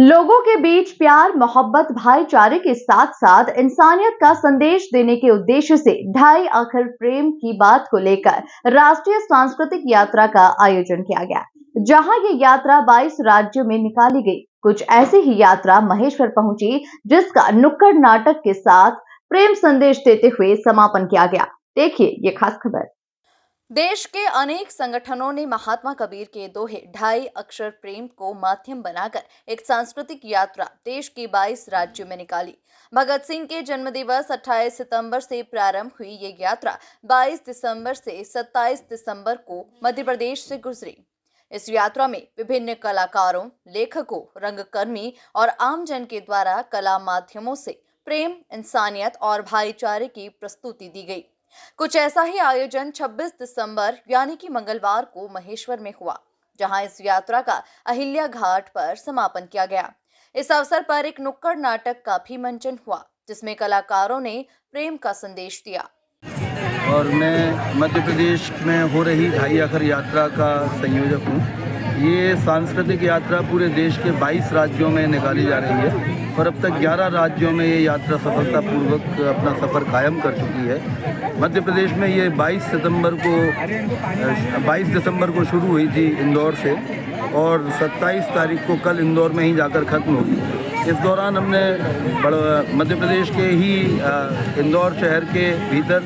लोगों के बीच प्यार, मोहब्बत, भाईचारे के साथ साथ इंसानियत का संदेश देने के उद्देश्य से 2.5 अक्षर प्रेम की बात को लेकर राष्ट्रीय सांस्कृतिक यात्रा का आयोजन किया गया, जहां ये यात्रा 22 राज्यों में निकाली गई। कुछ ऐसी ही यात्रा महेश्वर पहुंची, जिसका नुक्कड़ नाटक के साथ प्रेम संदेश देते हुए समापन किया गया। देखिए ये खास खबर। देश के अनेक संगठनों ने महात्मा कबीर के दोहे 2.5 अक्षर प्रेम को माध्यम बनाकर एक सांस्कृतिक यात्रा देश के 22 राज्यों में निकाली। भगत सिंह के जन्मदिवस 28 सितंबर से प्रारंभ हुई ये यात्रा 22 दिसंबर से 27 दिसंबर को मध्य प्रदेश से गुजरी। इस यात्रा में विभिन्न कलाकारों, लेखकों, रंगकर्मी और आमजन के द्वारा कला माध्यमों से प्रेम, इंसानियत और भाईचारे की प्रस्तुति दी गई। कुछ ऐसा ही आयोजन 26 दिसंबर यानी कि मंगलवार को महेश्वर में हुआ, जहां इस यात्रा का अहिल्या घाट पर समापन किया गया। इस अवसर पर एक नुक्कड़ नाटक का भी मंचन हुआ, जिसमें कलाकारों ने प्रेम का संदेश दिया। और मैं मध्य प्रदेश में हो रही 2.5 अक्षर यात्रा का संयोजक हूँ। ये सांस्कृतिक यात्रा पूरे देश के 22 राज्यों में निकाली जा रही है और अब तक 11 राज्यों में ये यात्रा सफलतापूर्वक अपना सफ़र कायम कर चुकी है। मध्य प्रदेश में ये 22 दिसंबर को शुरू हुई थी इंदौर से और 27 तारीख को कल इंदौर में ही जाकर ख़त्म होगी। इस दौरान हमने मध्य प्रदेश के ही इंदौर शहर के भीतर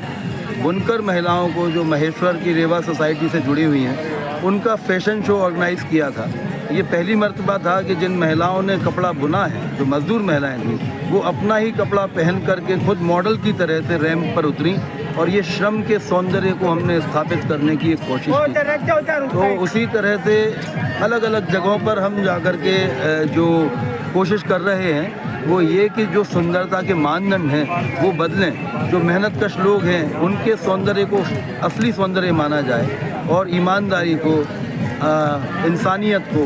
बुनकर महिलाओं को, जो महेश्वर की रेवा सोसाइटी से जुड़ी हुई हैं, उनका फैशन शो ऑर्गेनाइज़ किया था। ये पहली मर्तबा था कि जिन महिलाओं ने कपड़ा बुना है, जो मजदूर महिलाएं थी, वो अपना ही कपड़ा पहन करके खुद मॉडल की तरह से रैंप पर उतरी और ये श्रम के सौंदर्य को हमने स्थापित करने की एक कोशिश की। तो उसी तरह से अलग अलग जगहों पर हम जाकर के जो कोशिश कर रहे हैं वो ये कि जो सुंदरता के मानदंड हैं वो बदलें। जो मेहनतकश लोग हैं उनके सौंदर्य को असली सौंदर्य माना जाए और ईमानदारी को, इंसानियत को,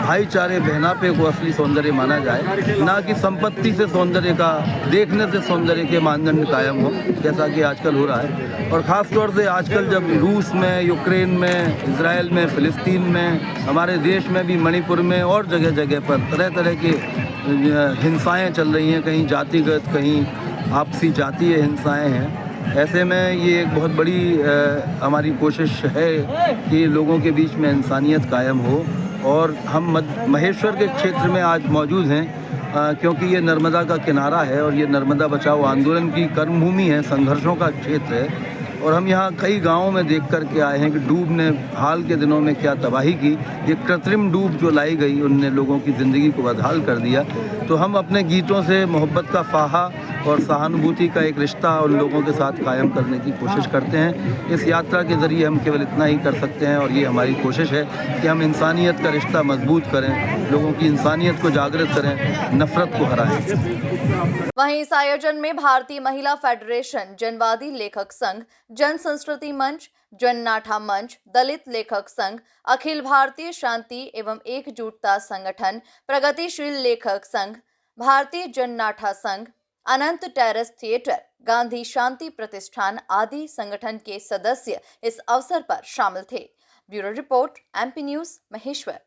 भाईचारे, बहनापे को असली सौंदर्य माना जाए, ना कि संपत्ति से सौंदर्य का, देखने से सौंदर्य के मानदंड कायम हो, जैसा कि आजकल हो रहा है। और ख़ास तौर से आजकल जब रूस में, यूक्रेन में, इजराइल में, फ़िलिस्तीन में, हमारे देश में भी मणिपुर में और जगह जगह पर तरह तरह के हिंसाएँ चल रही हैं, कहीं जातिगत, कहीं आपसी जातीय हिंसाएँ हैं। ऐसे में ये एक बहुत बड़ी हमारी कोशिश है कि लोगों के बीच में इंसानियत कायम हो। और हम महेश्वर के क्षेत्र में आज मौजूद हैं क्योंकि ये नर्मदा का किनारा है और ये नर्मदा बचाओ आंदोलन की कर्मभूमि है, संघर्षों का क्षेत्र है। और हम यहाँ कई गांवों में देख कर के आए हैं कि डूब ने हाल के दिनों में क्या तबाही की। ये कृत्रिम डूब जो लाई गई, उनने लोगों की ज़िंदगी को बदहाल कर दिया। तो हम अपने गीतों से मोहब्बत का फाहा और सहानुभूति का एक रिश्ता उन लोगों के साथ कायम करने की कोशिश करते हैं। इस यात्रा के ज़रिए हम केवल इतना ही कर सकते हैं और ये हमारी कोशिश है कि हम इंसानियत का रिश्ता मजबूत करें, लोगों की इंसानियत को जागृत करें, नफ़रत को हराएं। वहीं इस आयोजन में भारतीय महिला फेडरेशन, जनवादी लेखक संघ, जन संस्कृति मंच, जननाठा मंच, दलित लेखक संघ, अखिल भारतीय शांति एवं एकजुटता संगठन, प्रगतिशील लेखक संघ, भारतीय जननाठा संघ, अनंत टेरेस थिएटर, गांधी शांति प्रतिष्ठान आदि संगठन के सदस्य इस अवसर पर शामिल थे। Bureau report, MP news, Maheshwar.